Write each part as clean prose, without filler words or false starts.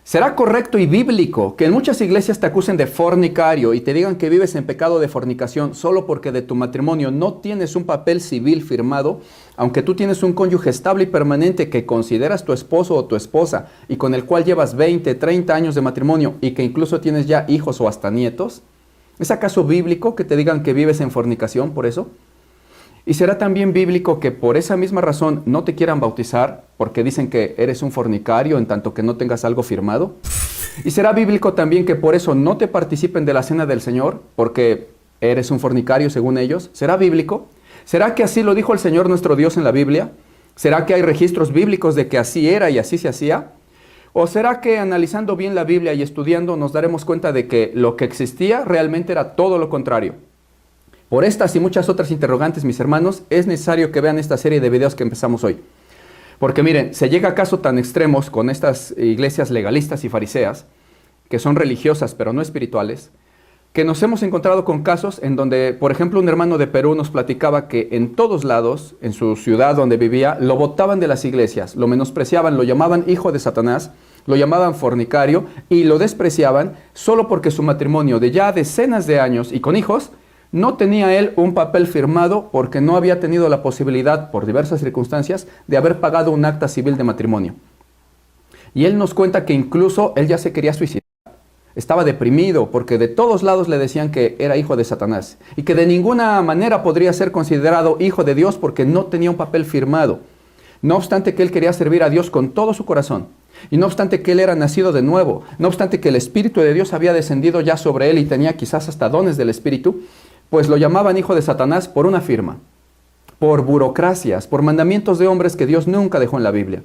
¿Será correcto y bíblico que en muchas iglesias te acusen de fornicario y te digan que vives en pecado de fornicación solo porque de tu matrimonio no tienes un papel civil firmado, aunque tú tienes un cónyuge estable y permanente que consideras tu esposo o tu esposa y con el cual llevas 20, 30 años de matrimonio y que incluso tienes ya hijos o hasta nietos? ¿Es acaso bíblico que te digan que vives en fornicación por eso? ¿Y será también bíblico que por esa misma razón no te quieran bautizar porque dicen que eres un fornicario en tanto que no tengas algo firmado? ¿Y será bíblico también que por eso no te participen de la cena del Señor porque eres un fornicario según ellos? ¿Será bíblico? ¿Será que así lo dijo el Señor nuestro Dios en la Biblia? ¿Será que hay registros bíblicos de que así era y así se hacía? ¿O será que analizando bien la Biblia y estudiando nos daremos cuenta de que lo que existía realmente era todo lo contrario? Por estas y muchas otras interrogantes, mis hermanos, es necesario que vean esta serie de videos que empezamos hoy. Porque miren, se llega a casos tan extremos con estas iglesias legalistas y fariseas, que son religiosas pero no espirituales, que nos hemos encontrado con casos en donde, por ejemplo, un hermano de Perú nos platicaba que en todos lados, en su ciudad donde vivía, lo botaban de las iglesias, lo menospreciaban, lo llamaban hijo de Satanás, lo llamaban fornicario y lo despreciaban solo porque su matrimonio de ya decenas de años y con hijos, no tenía él un papel firmado porque no había tenido la posibilidad, por diversas circunstancias, de haber pagado un acta civil de matrimonio. Y él nos cuenta que incluso él ya se quería suicidar. Estaba deprimido porque de todos lados le decían que era hijo de Satanás y que de ninguna manera podría ser considerado hijo de Dios porque no tenía un papel firmado. No obstante que él quería servir a Dios con todo su corazón. Y no obstante que él era nacido de nuevo. No obstante que el Espíritu de Dios había descendido ya sobre él y tenía quizás hasta dones del Espíritu, pues lo llamaban hijo de Satanás por una firma, por burocracias, por mandamientos de hombres que Dios nunca dejó en la Biblia.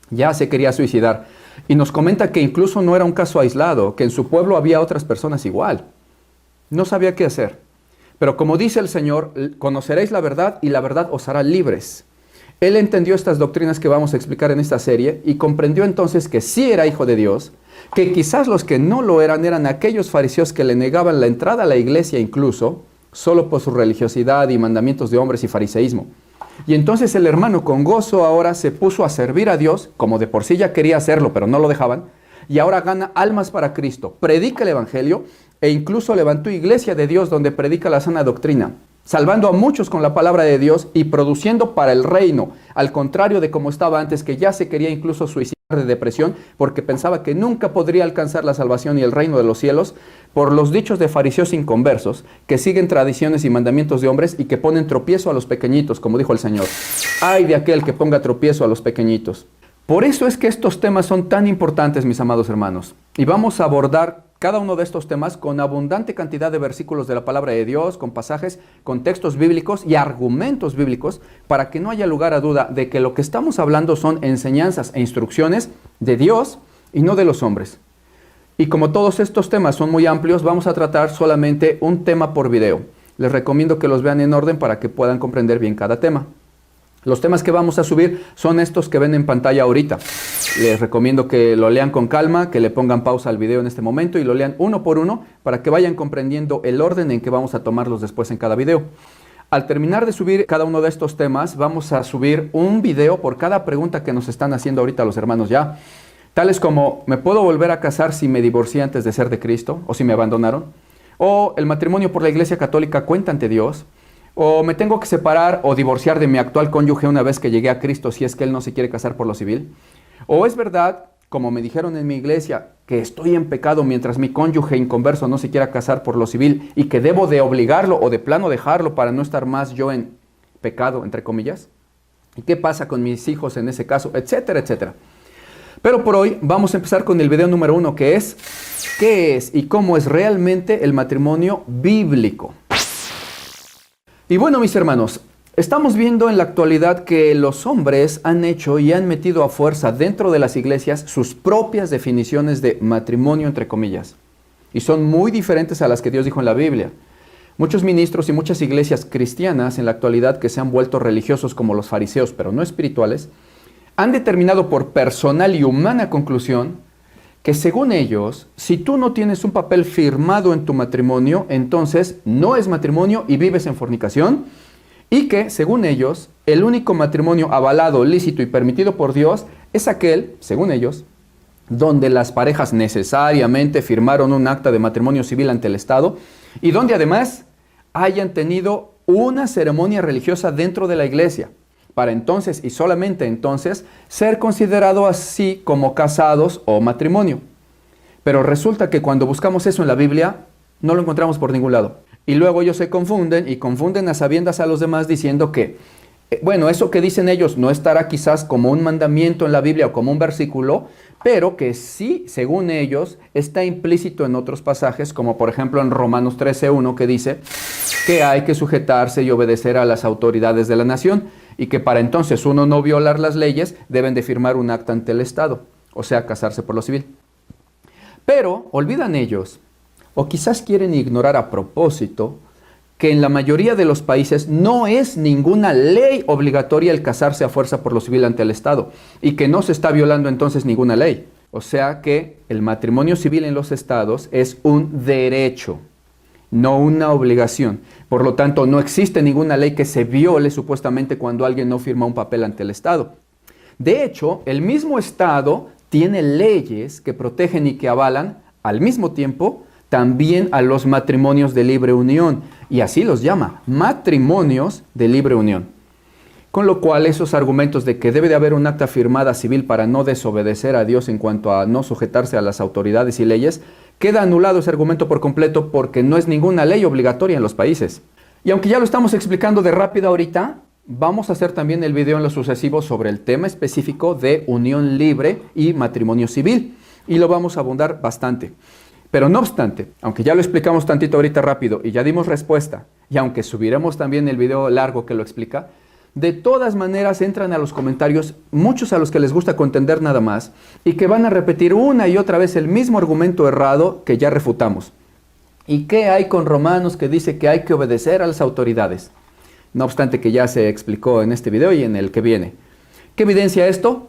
Ya se quería suicidar. Y nos comenta que incluso no era un caso aislado, que en su pueblo había otras personas igual. No sabía qué hacer. Pero como dice el Señor, conoceréis la verdad y la verdad os hará libres. Él entendió estas doctrinas que vamos a explicar en esta serie y comprendió entonces que sí era hijo de Dios, que quizás los que no lo eran aquellos fariseos que le negaban la entrada a la iglesia incluso, solo por su religiosidad y mandamientos de hombres y fariseísmo. Y entonces el hermano con gozo ahora se puso a servir a Dios, como de por sí ya quería hacerlo, pero no lo dejaban, y ahora gana almas para Cristo, predica el Evangelio e incluso levantó iglesia de Dios donde predica la sana doctrina, salvando a muchos con la palabra de Dios y produciendo para el reino, al contrario de como estaba antes, que ya se quería incluso suicidar de depresión porque pensaba que nunca podría alcanzar la salvación y el reino de los cielos por los dichos de fariseos inconversos que siguen tradiciones y mandamientos de hombres y que ponen tropiezo a los pequeñitos, como dijo el Señor. ¡Ay de aquel que ponga tropiezo a los pequeñitos! Por eso es que estos temas son tan importantes, mis amados hermanos, y vamos a abordar cada uno de estos temas con abundante cantidad de versículos de la palabra de Dios, con pasajes, con textos bíblicos y argumentos bíblicos, para que no haya lugar a duda de que lo que estamos hablando son enseñanzas e instrucciones de Dios y no de los hombres. Y como todos estos temas son muy amplios, vamos a tratar solamente un tema por video. Les recomiendo que los vean en orden para que puedan comprender bien cada tema. Los temas que vamos a subir son estos que ven en pantalla ahorita. Les recomiendo que lo lean con calma, que le pongan pausa al video en este momento y lo lean uno por uno para que vayan comprendiendo el orden en que vamos a tomarlos después en cada video. Al terminar de subir cada uno de estos temas, vamos a subir un video por cada pregunta que nos están haciendo ahorita los hermanos ya. Tales como, ¿me puedo volver a casar si me divorcié antes de ser de Cristo o si me abandonaron? O, ¿el matrimonio por la Iglesia Católica cuenta ante Dios? ¿O me tengo que separar o divorciar de mi actual cónyuge una vez que llegué a Cristo si es que él no se quiere casar por lo civil? ¿O es verdad, como me dijeron en mi iglesia, que estoy en pecado mientras mi cónyuge inconverso no se quiera casar por lo civil y que debo de obligarlo o de plano dejarlo para no estar más yo en pecado, entre comillas? ¿Y qué pasa con mis hijos en ese caso? Etcétera, etcétera. Pero por hoy vamos a empezar con el video número 1, que es ¿qué es y cómo es realmente el matrimonio bíblico? Y bueno, mis hermanos, estamos viendo en la actualidad que los hombres han hecho y han metido a fuerza dentro de las iglesias sus propias definiciones de matrimonio, entre comillas. Y son muy diferentes a las que Dios dijo en la Biblia. Muchos ministros y muchas iglesias cristianas en la actualidad que se han vuelto religiosos como los fariseos, pero no espirituales, han determinado por personal y humana conclusión que según ellos, si tú no tienes un papel firmado en tu matrimonio, entonces no es matrimonio y vives en fornicación, y que, según ellos, el único matrimonio avalado, lícito y permitido por Dios es aquel, según ellos, donde las parejas necesariamente firmaron un acta de matrimonio civil ante el Estado y donde además hayan tenido una ceremonia religiosa dentro de la iglesia, para entonces y solamente entonces ser considerado así como casados o matrimonio. Pero resulta que cuando buscamos eso en la Biblia, no lo encontramos por ningún lado. Y luego ellos se confunden y confunden a sabiendas a los demás diciendo que, bueno, eso que dicen ellos no estará quizás como un mandamiento en la Biblia o como un versículo, pero que sí, según ellos, está implícito en otros pasajes, como por ejemplo en Romanos 13:1, que dice que hay que sujetarse y obedecer a las autoridades de la nación y que para entonces uno no violar las leyes deben de firmar un acta ante el Estado, o sea, casarse por lo civil. Pero olvidan ellos, o quizás quieren ignorar a propósito, que en la mayoría de los países no es ninguna ley obligatoria el casarse a fuerza por lo civil ante el Estado y que no se está violando entonces ninguna ley. O sea que el matrimonio civil en los estados es un derecho, no una obligación. Por lo tanto, no existe ninguna ley que se viole supuestamente cuando alguien no firma un papel ante el Estado. De hecho, el mismo Estado tiene leyes que protegen y que avalan al mismo tiempo también a los matrimonios de libre unión, y así los llama, matrimonios de libre unión. Con lo cual, esos argumentos de que debe de haber un acta firmada civil para no desobedecer a Dios en cuanto a no sujetarse a las autoridades y leyes, queda anulado ese argumento por completo porque no es ninguna ley obligatoria en los países. Y aunque ya lo estamos explicando de rápido ahorita, vamos a hacer también el video en lo sucesivo sobre el tema específico de unión libre y matrimonio civil, y lo vamos a abundar bastante. Pero no obstante, aunque ya lo explicamos tantito ahorita rápido y ya dimos respuesta, y aunque subiremos también el video largo que lo explica, de todas maneras entran a los comentarios muchos a los que les gusta contender nada más y que van a repetir una y otra vez el mismo argumento errado que ya refutamos. ¿Y qué hay con Romanos que dice que hay que obedecer a las autoridades? No obstante que ya se explicó en este video y en el que viene. ¿Qué evidencia esto?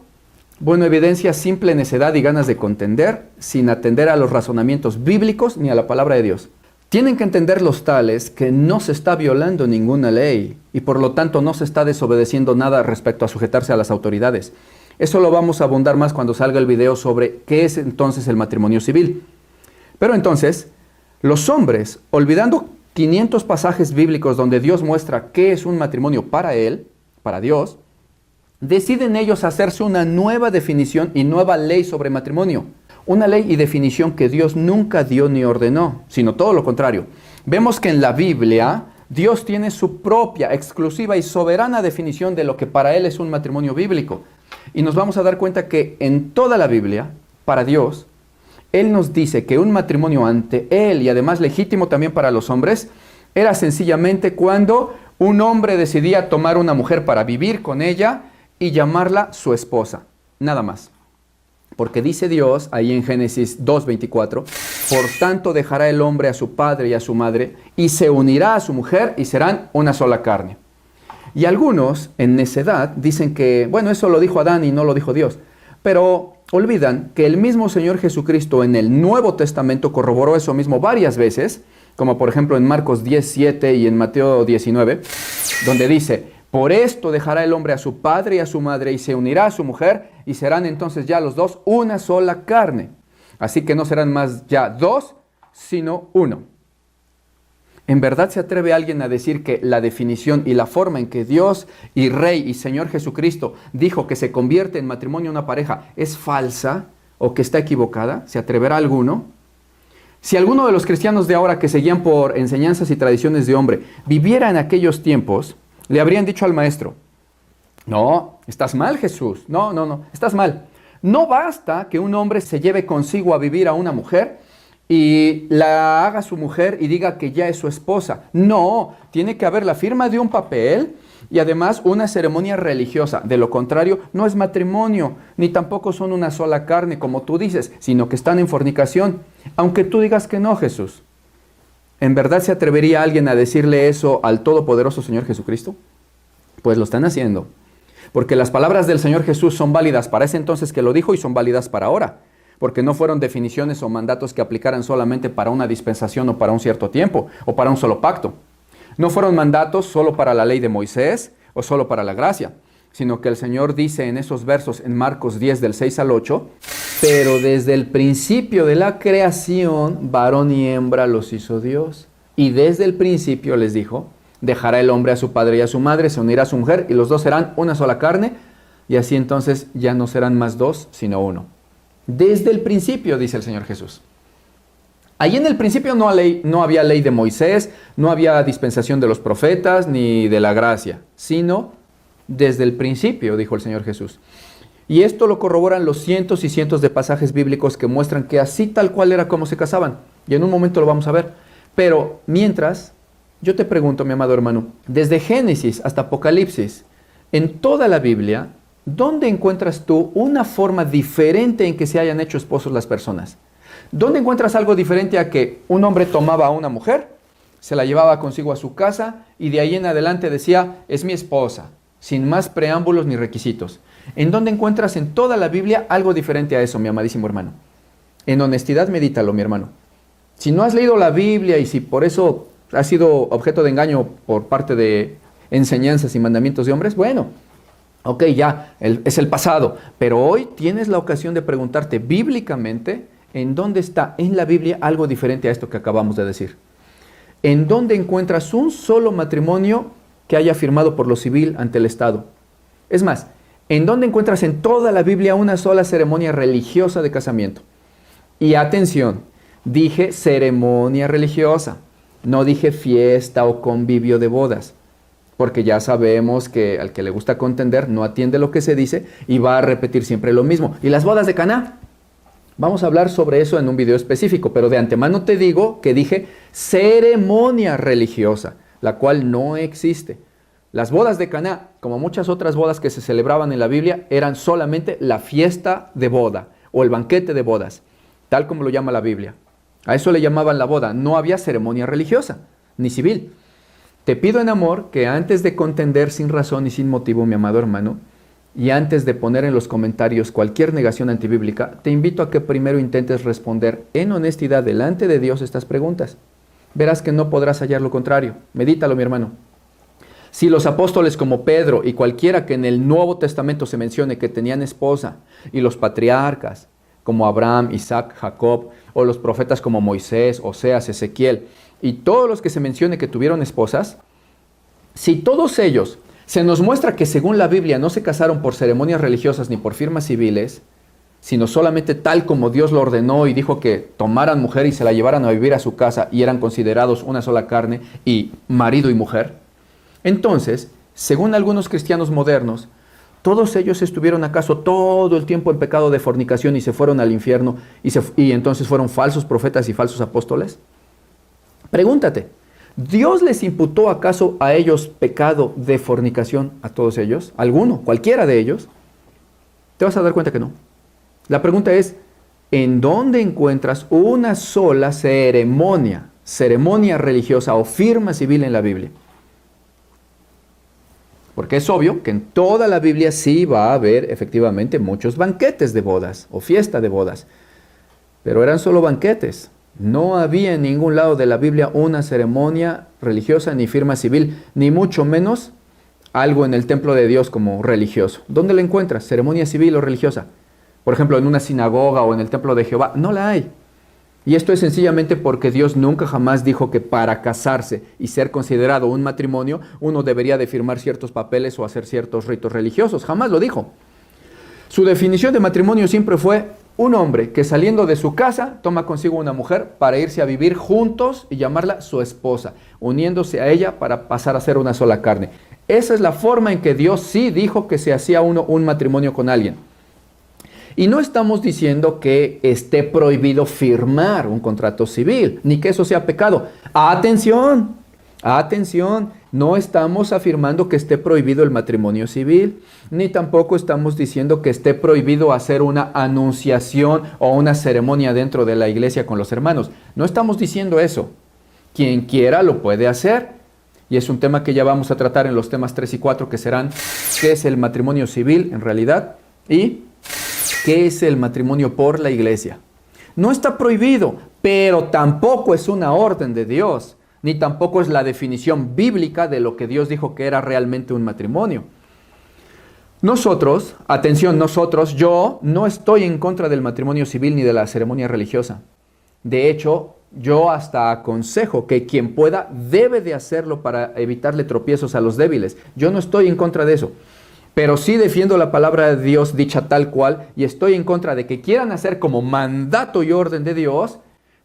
Bueno, evidencia simple necedad y ganas de contender sin atender a los razonamientos bíblicos ni a la palabra de Dios. Tienen que entender los tales que no se está violando ninguna ley y por lo tanto no se está desobedeciendo nada respecto a sujetarse a las autoridades. Eso lo vamos a abundar más cuando salga el video sobre qué es entonces el matrimonio civil. Pero entonces, los hombres, olvidando 500 pasajes bíblicos donde Dios muestra qué es un matrimonio para Él, para Dios, deciden ellos hacerse una nueva definición y nueva ley sobre matrimonio. Una ley y definición que Dios nunca dio ni ordenó, sino todo lo contrario. Vemos que en la Biblia Dios tiene su propia, exclusiva y soberana definición de lo que para Él es un matrimonio bíblico. Y nos vamos a dar cuenta que en toda la Biblia, para Dios, Él nos dice que un matrimonio ante Él y además legítimo también para los hombres, era sencillamente cuando un hombre decidía tomar una mujer para vivir con ella y llamarla su esposa, nada más. Porque dice Dios, ahí en Génesis 2:24, por tanto dejará el hombre a su padre y a su madre, y se unirá a su mujer, y serán una sola carne. Y algunos, en necedad, dicen que, bueno, eso lo dijo Adán y no lo dijo Dios. Pero olvidan que el mismo Señor Jesucristo en el Nuevo Testamento corroboró eso mismo varias veces, como por ejemplo en Marcos 10:7 y en Mateo 19, donde dice, por esto dejará el hombre a su padre y a su madre y se unirá a su mujer y serán entonces ya los dos una sola carne. Así que no serán más ya dos, sino uno. ¿En verdad se atreve alguien a decir que la definición y la forma en que Dios y Rey y Señor Jesucristo dijo que se convierte en matrimonio una pareja es falsa o que está equivocada? ¿Se atreverá alguno? Si alguno de los cristianos de ahora que seguían por enseñanzas y tradiciones de hombre viviera en aquellos tiempos, le habrían dicho al maestro, no, estás mal Jesús, no, estás mal. No basta que un hombre se lleve consigo a vivir a una mujer y la haga su mujer y diga que ya es su esposa. No, tiene que haber la firma de un papel y además una ceremonia religiosa. De lo contrario, no es matrimonio, ni tampoco son una sola carne, como tú dices, sino que están en fornicación. Aunque tú digas que no, Jesús. ¿En verdad se atrevería alguien a decirle eso al todopoderoso Señor Jesucristo? Pues lo están haciendo. Porque las palabras del Señor Jesús son válidas para ese entonces que lo dijo y son válidas para ahora. Porque no fueron definiciones o mandatos que aplicaran solamente para una dispensación o para un cierto tiempo o para un solo pacto. No fueron mandatos solo para la ley de Moisés o solo para la gracia, sino que el Señor dice en esos versos en Marcos 10 del 6 al 8, Pero desde el principio de la creación, varón y hembra los hizo Dios. Y desde el principio les dijo, dejará el hombre a su padre y a su madre, se unirá a su mujer, y los dos serán una sola carne, y así entonces ya no serán más dos, sino uno. Desde el principio, dice el Señor Jesús. Allí en el principio no había ley de Moisés, no había dispensación de los profetas, ni de la gracia, sino desde el principio, dijo el Señor Jesús. Y esto lo corroboran los cientos y cientos de pasajes bíblicos que muestran que así tal cual era como se casaban. Y en un momento lo vamos a ver. Pero mientras, yo te pregunto, mi amado hermano, desde Génesis hasta Apocalipsis, en toda la Biblia, ¿dónde encuentras tú una forma diferente en que se hayan hecho esposos las personas? ¿Dónde encuentras algo diferente a que un hombre tomaba a una mujer, se la llevaba consigo a su casa y de ahí en adelante decía, es mi esposa, sin más preámbulos ni requisitos? ¿En dónde encuentras en toda la Biblia algo diferente a eso, mi amadísimo hermano? En honestidad, medítalo, mi hermano. Si no has leído la Biblia y si por eso has sido objeto de engaño por parte de enseñanzas y mandamientos de hombres, bueno, ok, ya, es el pasado. Pero hoy tienes la ocasión de preguntarte bíblicamente, ¿en dónde está en la Biblia algo diferente a esto que acabamos de decir? ¿En dónde encuentras un solo matrimonio que haya firmado por lo civil ante el Estado? Es más, ¿en dónde encuentras en toda la Biblia una sola ceremonia religiosa de casamiento? Y atención, dije ceremonia religiosa, no dije fiesta o convivio de bodas, porque ya sabemos que al que le gusta contender no atiende lo que se dice y va a repetir siempre lo mismo. ¿Y las bodas de Caná? Vamos a hablar sobre eso en un video específico, pero de antemano te digo que dije ceremonia religiosa, la cual no existe. Las bodas de Caná, como muchas otras bodas que se celebraban en la Biblia, eran solamente la fiesta de boda o el banquete de bodas, tal como lo llama la Biblia. A eso le llamaban la boda, no había ceremonia religiosa, ni civil. Te pido en amor que antes de contender sin razón y sin motivo, mi amado hermano, y antes de poner en los comentarios cualquier negación antibíblica, te invito a que primero intentes responder en honestidad delante de Dios estas preguntas. Verás que no podrás hallar lo contrario. Medítalo, mi hermano. Si los apóstoles como Pedro y cualquiera que en el Nuevo Testamento se mencione que tenían esposa, y los patriarcas como Abraham, Isaac, Jacob, o los profetas como Moisés, Oseas, Ezequiel, y todos los que se mencione que tuvieron esposas, si todos ellos se nos muestra que según la Biblia no se casaron por ceremonias religiosas ni por firmas civiles, sino solamente tal como Dios lo ordenó y dijo que tomaran mujer y se la llevaran a vivir a su casa y eran considerados una sola carne y marido y mujer, entonces, según algunos cristianos modernos, ¿todos ellos estuvieron acaso todo el tiempo en pecado de fornicación y se fueron al infierno y entonces fueron falsos profetas y falsos apóstoles? Pregúntate, ¿Dios les imputó acaso a ellos pecado de fornicación a todos ellos? ¿Alguno? ¿Cualquiera de ellos? Te vas a dar cuenta que no. La pregunta es, ¿en dónde encuentras una sola ceremonia religiosa o firma civil en la Biblia? Porque es obvio que en toda la Biblia sí va a haber efectivamente muchos banquetes de bodas o fiesta de bodas, pero eran solo banquetes. No había en ningún lado de la Biblia una ceremonia religiosa ni firma civil, ni mucho menos algo en el templo de Dios como religioso. ¿Dónde la encuentras? ¿Ceremonia civil o religiosa? Por ejemplo, en una sinagoga o en el templo de Jehová. No la hay. Y esto es sencillamente porque Dios nunca jamás dijo que para casarse y ser considerado un matrimonio, uno debería de firmar ciertos papeles o hacer ciertos ritos religiosos. Jamás lo dijo. Su definición de matrimonio siempre fue un hombre que saliendo de su casa toma consigo una mujer para irse a vivir juntos y llamarla su esposa, uniéndose a ella para pasar a ser una sola carne. Esa es la forma en que Dios sí dijo que se hacía uno un matrimonio con alguien. Y no estamos diciendo que esté prohibido firmar un contrato civil, ni que eso sea pecado. ¡Atención! Atención, no estamos afirmando que esté prohibido el matrimonio civil, ni tampoco estamos diciendo que esté prohibido hacer una anunciación o una ceremonia dentro de la iglesia con los hermanos. No estamos diciendo eso. Quien quiera lo puede hacer. Y es un tema que ya vamos a tratar en los temas 3 y 4, que serán qué es el matrimonio civil en realidad y qué es el matrimonio por la iglesia. No está prohibido, pero tampoco es una orden de Dios, ni tampoco es la definición bíblica de lo que Dios dijo que era realmente un matrimonio. Nosotros, atención, nosotros, yo no estoy en contra del matrimonio civil ni de la ceremonia religiosa. De hecho, yo hasta aconsejo que quien pueda debe de hacerlo para evitarle tropiezos a los débiles. Yo no estoy en contra de eso. Pero sí defiendo la palabra de Dios dicha tal cual y estoy en contra de que quieran hacer como mandato y orden de Dios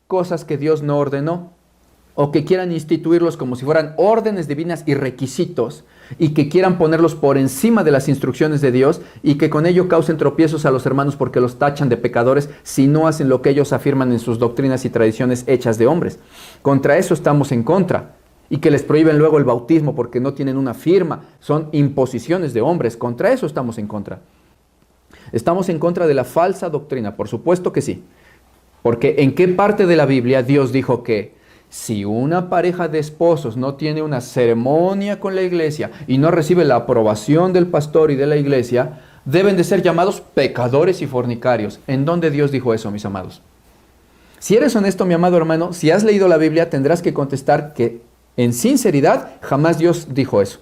cosas que Dios no ordenó. O que quieran instituirlos como si fueran órdenes divinas y requisitos, y que quieran ponerlos por encima de las instrucciones de Dios, y que con ello causen tropiezos a los hermanos porque los tachan de pecadores si no hacen lo que ellos afirman en sus doctrinas y tradiciones hechas de hombres. Contra eso estamos en contra. Y que les prohíben luego el bautismo porque no tienen una firma, son imposiciones de hombres. Contra eso estamos en contra. Estamos en contra de la falsa doctrina, por supuesto que sí. Porque ¿en qué parte de la Biblia Dios dijo que si una pareja de esposos no tiene una ceremonia con la iglesia y no recibe la aprobación del pastor y de la iglesia, deben de ser llamados pecadores y fornicarios? ¿En dónde Dios dijo eso, mis amados? Si eres honesto, mi amado hermano, si has leído la Biblia, tendrás que contestar que en sinceridad jamás Dios dijo eso.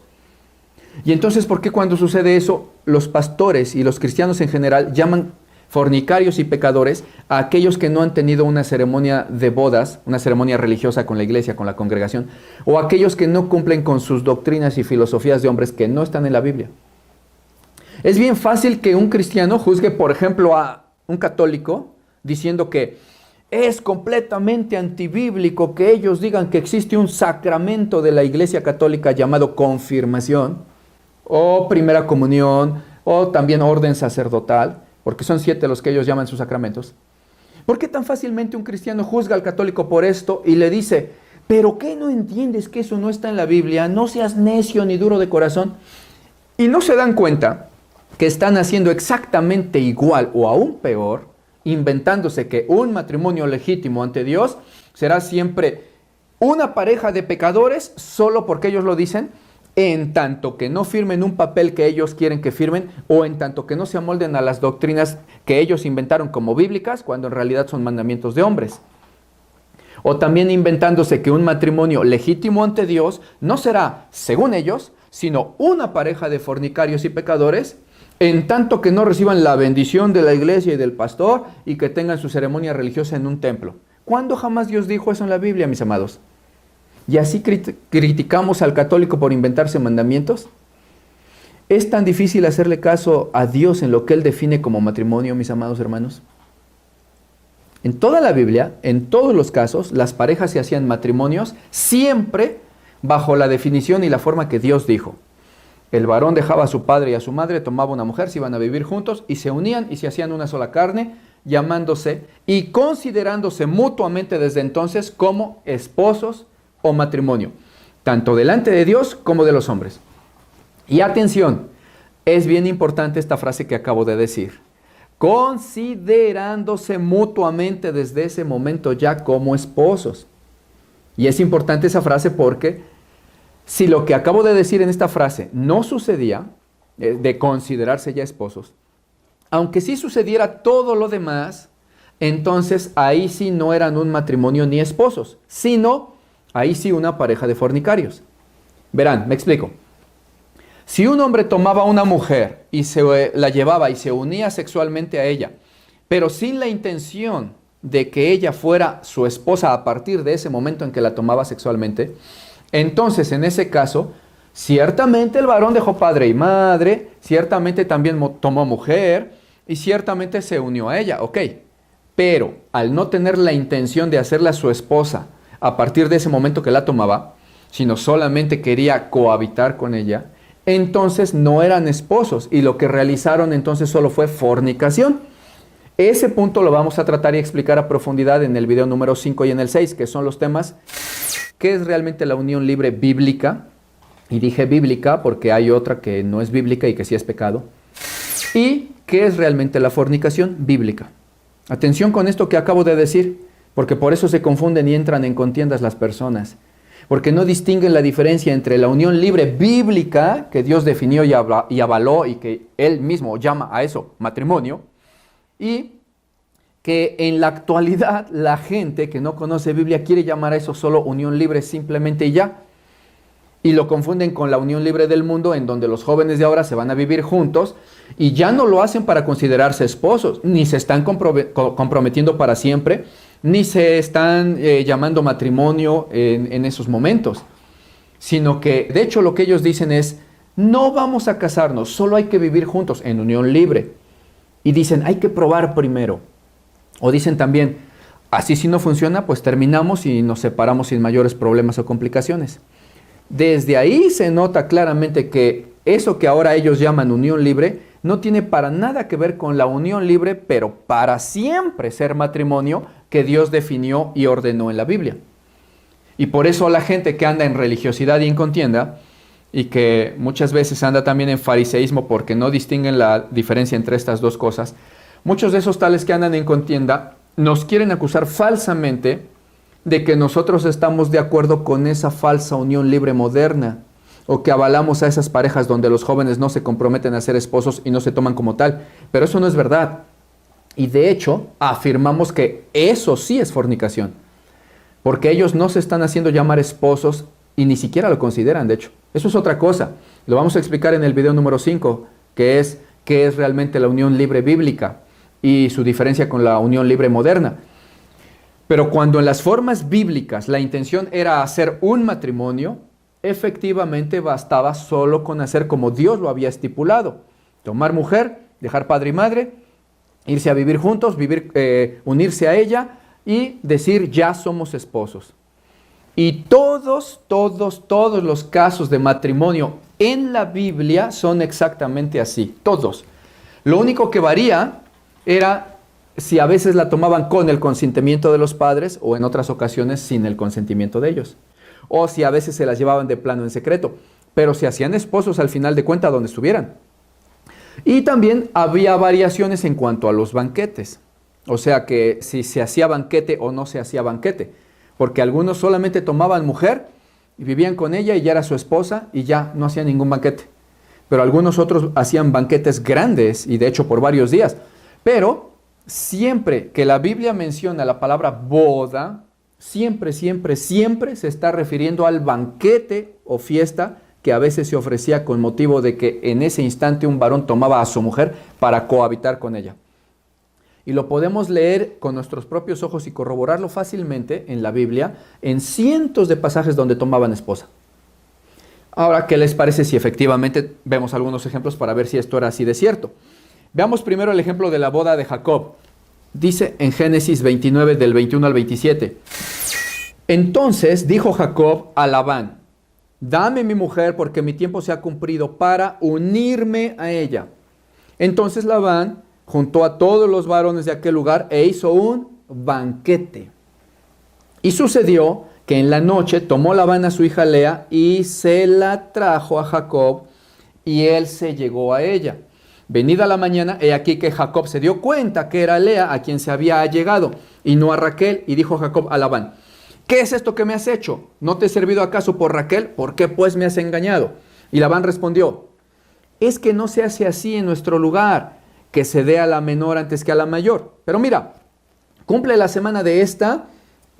Y entonces, ¿por qué cuando sucede eso, los pastores y los cristianos en general llaman fornicarios y pecadores a aquellos que no han tenido una ceremonia de bodas, una ceremonia religiosa con la iglesia, con la congregación, o aquellos que no cumplen con sus doctrinas y filosofías de hombres que no están en la Biblia? Es bien fácil que un cristiano juzgue, por ejemplo, a un católico diciendo que es completamente antibíblico que ellos digan que existe un sacramento de la iglesia católica llamado confirmación, o primera comunión, o también orden sacerdotal, porque son 7 los que ellos llaman sus sacramentos. ¿Por qué tan fácilmente un cristiano juzga al católico por esto y le dice, pero qué no entiendes que eso no está en la Biblia? No seas necio ni duro de corazón. Y no se dan cuenta que están haciendo exactamente igual o aún peor, inventándose que un matrimonio legítimo ante Dios será siempre una pareja de pecadores solo porque ellos lo dicen, en tanto que no firmen un papel que ellos quieren que firmen, o en tanto que no se amolden a las doctrinas que ellos inventaron como bíblicas, cuando en realidad son mandamientos de hombres. O también inventándose que un matrimonio legítimo ante Dios no será, según ellos, sino una pareja de fornicarios y pecadores, en tanto que no reciban la bendición de la iglesia y del pastor y que tengan su ceremonia religiosa en un templo. ¿Cuándo jamás Dios dijo eso en la Biblia, mis amados? ¿Y así criticamos al católico por inventarse mandamientos? ¿Es tan difícil hacerle caso a Dios en lo que Él define como matrimonio, mis amados hermanos? En toda la Biblia, en todos los casos, las parejas se hacían matrimonios siempre bajo la definición y la forma que Dios dijo. El varón dejaba a su padre y a su madre, tomaba una mujer, se iban a vivir juntos y se unían y se hacían una sola carne, llamándose y considerándose mutuamente desde entonces como esposos o matrimonio, tanto delante de Dios como de los hombres. Y atención, es bien importante esta frase que acabo de decir. Considerándose mutuamente desde ese momento ya como esposos. Y es importante esa frase porque si lo que acabo de decir en esta frase no sucedía, de considerarse ya esposos, aunque sí sucediera todo lo demás, entonces ahí sí no eran un matrimonio ni esposos, sino ahí sí una pareja de fornicarios. Verán, me explico. Si un hombre tomaba a una mujer y se la llevaba y se unía sexualmente a ella, pero sin la intención de que ella fuera su esposa a partir de ese momento en que la tomaba sexualmente, entonces en ese caso, ciertamente el varón dejó padre y madre, ciertamente también tomó mujer y ciertamente se unió a ella, ok. Pero al no tener la intención de hacerla su esposa a partir de ese momento que la tomaba, sino solamente quería cohabitar con ella, entonces no eran esposos y lo que realizaron entonces solo fue fornicación. Ese punto lo vamos a tratar y explicar a profundidad en el video número 5 y en el 6, que son los temas: ¿qué es realmente la unión libre bíblica? Y dije bíblica porque hay otra que no es bíblica y que sí es pecado. ¿Y qué es realmente la fornicación bíblica? Atención con esto que acabo de decir, porque por eso se confunden y entran en contiendas las personas. Porque no distinguen la diferencia entre la unión libre bíblica, que Dios definió y avaló y que Él mismo llama a eso matrimonio, y que en la actualidad la gente que no conoce Biblia quiere llamar a eso solo unión libre simplemente y ya. y lo confunden con la unión libre del mundo, en donde los jóvenes de ahora se van a vivir juntos y ya no lo hacen para considerarse esposos, ni se están comprometiendo para siempre, ni se están llamando matrimonio en esos momentos, sino que de hecho lo que ellos dicen es, no vamos a casarnos, solo hay que vivir juntos en unión libre. Y dicen, hay que probar primero. O dicen también, así si no funciona, pues terminamos y nos separamos sin mayores problemas o complicaciones. Desde ahí se nota claramente que eso que ahora ellos llaman unión libre no tiene para nada que ver con la unión libre, pero para siempre ser matrimonio que Dios definió y ordenó en la Biblia. Y por eso la gente que anda en religiosidad y en contienda, y que muchas veces anda también en fariseísmo porque no distinguen la diferencia entre estas dos cosas, muchos de esos tales que andan en contienda nos quieren acusar falsamente de que nosotros estamos de acuerdo con esa falsa unión libre moderna, o que avalamos a esas parejas donde los jóvenes no se comprometen a ser esposos y no se toman como tal. Pero eso no es verdad. Y de hecho, afirmamos que eso sí es fornicación, porque ellos no se están haciendo llamar esposos y ni siquiera lo consideran, de hecho. Eso es otra cosa. Lo vamos a explicar en el video número 5, que es qué es realmente la unión libre bíblica y su diferencia con la unión libre moderna. Pero cuando en las formas bíblicas la intención era hacer un matrimonio, efectivamente bastaba solo con hacer como Dios lo había estipulado. Tomar mujer, dejar padre y madre, irse a vivir juntos, unirse a ella y decir ya somos esposos. Y todos los casos de matrimonio en la Biblia son exactamente así, todos. Lo único que varía era si a veces la tomaban con el consentimiento de los padres o en otras ocasiones sin el consentimiento de ellos. O si a veces se las llevaban de plano en secreto, pero se hacían esposos al final de cuentas donde estuvieran. Y también había variaciones en cuanto a los banquetes, o sea que si se hacía banquete o no se hacía banquete, porque algunos solamente tomaban mujer y vivían con ella y ya era su esposa y ya no hacían ningún banquete. Pero algunos otros hacían banquetes grandes y de hecho por varios días. Pero siempre que la Biblia menciona la palabra boda, siempre se está refiriendo al banquete o fiesta que a veces se ofrecía con motivo de que en ese instante un varón tomaba a su mujer para cohabitar con ella. Y lo podemos leer con nuestros propios ojos y corroborarlo fácilmente en la Biblia, en cientos de pasajes donde tomaban esposa. Ahora, ¿qué les parece si efectivamente vemos algunos ejemplos para ver si esto era así de cierto? Veamos primero el ejemplo de la boda de Jacob. Dice en Génesis 29 del 21 al 27. Entonces dijo Jacob a Labán, dame mi mujer porque mi tiempo se ha cumplido para unirme a ella. Entonces Labán juntó a todos los varones de aquel lugar e hizo un banquete. Y sucedió que en la noche tomó Labán a su hija Lea y se la trajo a Jacob y él se llegó a ella. Venida la mañana, he aquí que Jacob se dio cuenta que era Lea a quien se había allegado y no a Raquel, y dijo Jacob a Labán, ¿qué es esto que me has hecho? ¿No te he servido acaso por Raquel? ¿Por qué pues me has engañado? Y Labán respondió, es que no se hace así en nuestro lugar, que se dé a la menor antes que a la mayor. Pero mira, cumple la semana de esta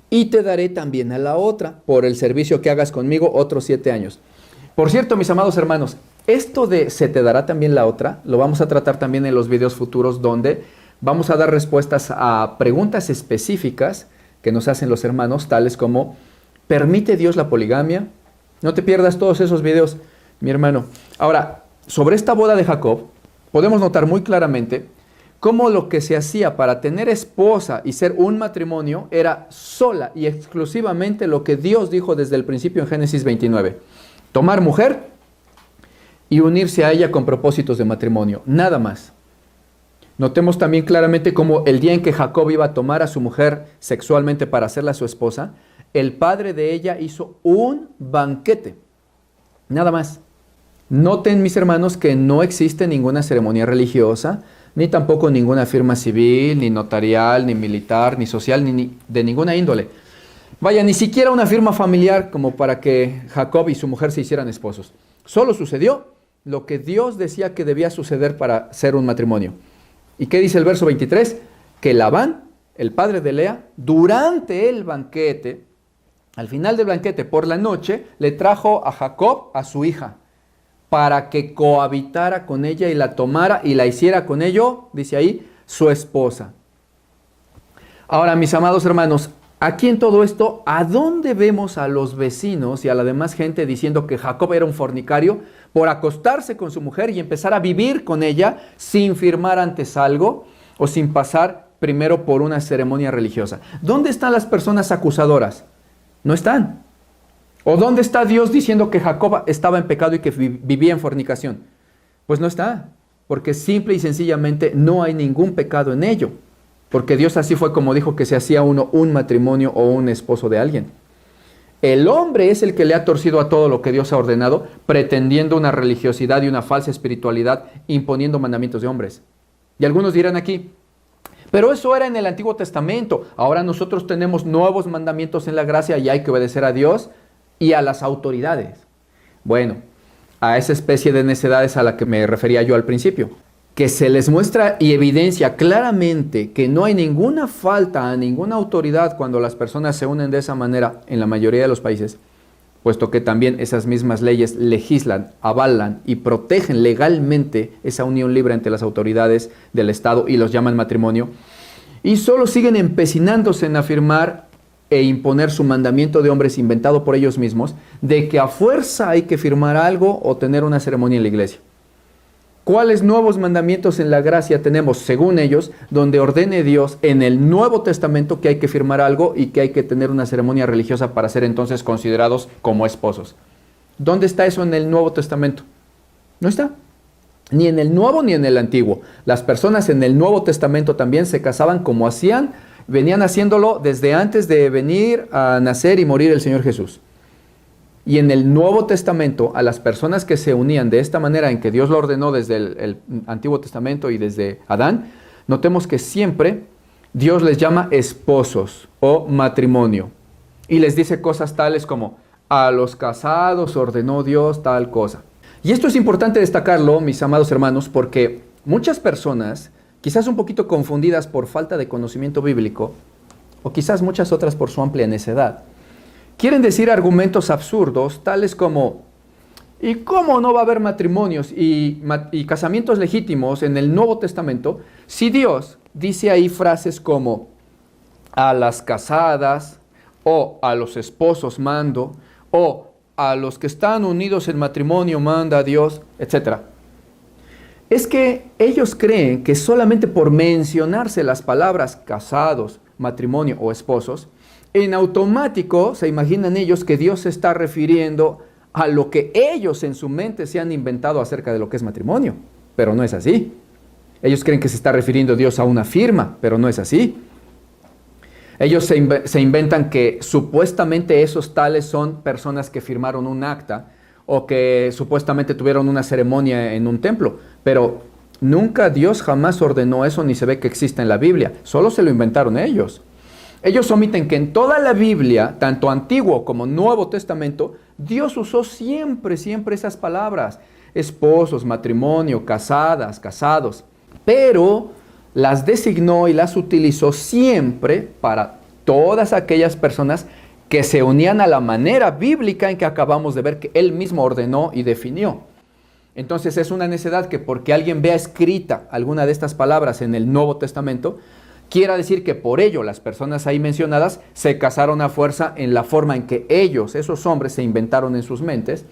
y te daré también a la otra, por el servicio que hagas conmigo otros 7 años. Por cierto, mis amados hermanos, esto de se te dará también la otra, lo vamos a tratar también en los videos futuros donde vamos a dar respuestas a preguntas específicas que nos hacen los hermanos, tales como, ¿permite Dios la poligamia? No te pierdas todos esos videos, mi hermano. Ahora, sobre esta boda de Jacob, podemos notar muy claramente cómo lo que se hacía para tener esposa y ser un matrimonio era sola y exclusivamente lo que Dios dijo desde el principio en Génesis 29. Tomar mujer y unirse a ella con propósitos de matrimonio, nada más. Notemos también claramente cómo el día en que Jacob iba a tomar a su mujer sexualmente para hacerla su esposa, el padre de ella hizo un banquete, nada más. Noten, mis hermanos, que no existe ninguna ceremonia religiosa, ni tampoco ninguna firma civil, ni notarial, ni militar, ni social, ni de ninguna índole. Vaya, ni siquiera una firma familiar como para que Jacob y su mujer se hicieran esposos. Solo sucedió lo que Dios decía que debía suceder para ser un matrimonio. ¿Y qué dice el verso 23? Que Labán, el padre de Lea, durante el banquete, Al final del banquete, por la noche, le trajo a Jacob a su hija para que cohabitara con ella y la tomara y la hiciera con ello, dice ahí, su esposa. Ahora, mis amados hermanos, aquí en todo esto, ¿a dónde vemos a los vecinos y a la demás gente diciendo que Jacob era un fornicario por acostarse con su mujer y empezar a vivir con ella sin firmar antes algo o sin pasar primero por una ceremonia religiosa? ¿Dónde están las personas acusadoras? No están. ¿O dónde está Dios diciendo que Jacob estaba en pecado y que vivía en fornicación? Pues no está, porque simple y sencillamente no hay ningún pecado en ello. Porque Dios así fue como dijo que se hacía uno un matrimonio o un esposo de alguien. El hombre es el que le ha torcido a todo lo que Dios ha ordenado, pretendiendo una religiosidad y una falsa espiritualidad, imponiendo mandamientos de hombres. Y algunos dirán aquí, pero eso era en el Antiguo Testamento. Ahora nosotros tenemos nuevos mandamientos en la gracia y hay que obedecer a Dios y a las autoridades. Bueno, a esa especie de necedades a la que me refería yo al principio, que se les muestra y evidencia claramente que no hay ninguna falta a ninguna autoridad cuando las personas se unen de esa manera en la mayoría de los países, puesto que también esas mismas leyes legislan, avalan y protegen legalmente esa unión libre entre las autoridades del Estado y los llaman matrimonio, y solo siguen empecinándose en afirmar e imponer su mandamiento de hombres inventado por ellos mismos, de que a fuerza hay que firmar algo o tener una ceremonia en la iglesia. ¿Cuáles nuevos mandamientos en la gracia tenemos, según ellos, donde ordene Dios en el Nuevo Testamento que hay que firmar algo y que hay que tener una ceremonia religiosa para ser entonces considerados como esposos? ¿Dónde está eso en el Nuevo Testamento? No está. Ni en el Nuevo ni en el Antiguo. Las personas en el Nuevo Testamento también se casaban como venían haciéndolo desde antes de venir a nacer y morir el Señor Jesús. Y en el Nuevo Testamento, a las personas que se unían de esta manera en que Dios lo ordenó desde el Antiguo Testamento y desde Adán, notemos que siempre Dios les llama esposos o matrimonio. Y les dice cosas tales como, a los casados ordenó Dios tal cosa. Y esto es importante destacarlo, mis amados hermanos, porque muchas personas, quizás un poquito confundidas por falta de conocimiento bíblico, o quizás muchas otras por su amplia necedad, quieren decir argumentos absurdos, tales como, ¿y cómo no va a haber matrimonios y casamientos legítimos en el Nuevo Testamento si Dios dice ahí frases como, a las casadas, o a los esposos mando, o a los que están unidos en matrimonio manda a Dios, etc.? Es que ellos creen que solamente por mencionarse las palabras casados, matrimonio o esposos, en automático se imaginan ellos que Dios se está refiriendo a lo que ellos en su mente se han inventado acerca de lo que es matrimonio, pero no es así. Ellos creen que se está refiriendo Dios a una firma, pero no es así. Ellos se inventan que supuestamente esos tales son personas que firmaron un acta o que supuestamente tuvieron una ceremonia en un templo, pero nunca Dios jamás ordenó eso ni se ve que exista en la Biblia, solo se lo inventaron ellos. Ellos omiten que en toda la Biblia, tanto Antiguo como Nuevo Testamento, Dios usó siempre esas palabras, esposos, matrimonio, casadas, casados, pero las designó y las utilizó siempre para todas aquellas personas que se unían a la manera bíblica en que acabamos de ver que Él mismo ordenó y definió. Entonces es una necedad que porque alguien vea escrita alguna de estas palabras en el Nuevo Testamento, quiera decir que por ello las personas ahí mencionadas se casaron a fuerza en la forma en que ellos, esos hombres, se inventaron en sus mentes,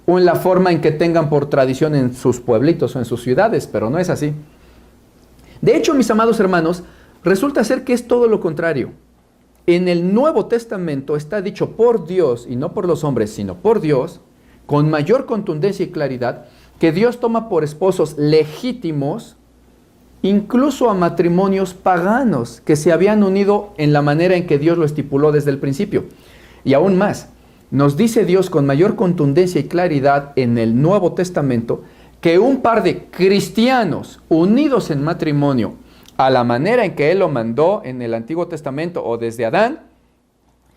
o en la forma en que tengan por tradición en sus pueblitos o en sus ciudades, pero no es así. De hecho, mis amados hermanos, resulta ser que es todo lo contrario. En el Nuevo Testamento está dicho por Dios, y no por los hombres, sino por Dios, con mayor contundencia y claridad, que Dios toma por esposos legítimos, incluso a matrimonios paganos, que se habían unido en la manera en que Dios lo estipuló desde el principio. Y aún más, nos dice Dios con mayor contundencia y claridad en el Nuevo Testamento, que un par de cristianos unidos en matrimonio a la manera en que Él lo mandó en el Antiguo Testamento o desde Adán,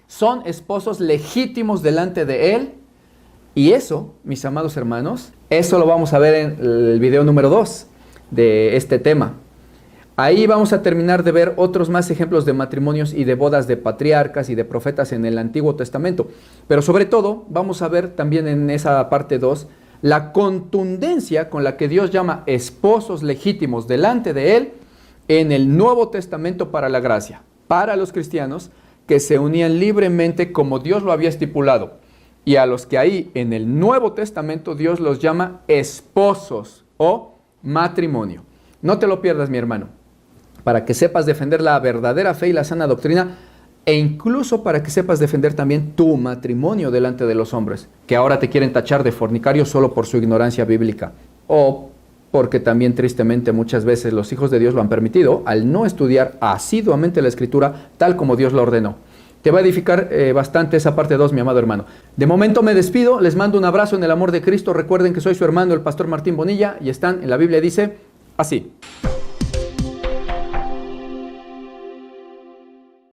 son esposos legítimos delante de Él. Y eso, mis amados hermanos, eso lo vamos a ver en el video número 2 de este tema. Ahí vamos a terminar de ver otros más ejemplos de matrimonios y de bodas de patriarcas y de profetas en el Antiguo Testamento. Pero sobre todo vamos a ver también en esa parte 2 la contundencia con la que Dios llama esposos legítimos delante de Él en el Nuevo Testamento para la gracia, para los cristianos que se unían libremente como Dios lo había estipulado, y a los que ahí en el Nuevo Testamento Dios los llama esposos o matrimonio. No te lo pierdas, mi hermano, para que sepas defender la verdadera fe y la sana doctrina, e incluso para que sepas defender también tu matrimonio delante de los hombres, que ahora te quieren tachar de fornicario solo por su ignorancia bíblica, o porque también tristemente muchas veces los hijos de Dios lo han permitido al no estudiar asiduamente la Escritura tal como Dios lo ordenó. Te va a edificar bastante esa parte 2, mi amado hermano. De momento me despido, les mando un abrazo en el amor de Cristo. Recuerden que soy su hermano, el pastor Martín Bonilla, y están en la Biblia, dice así.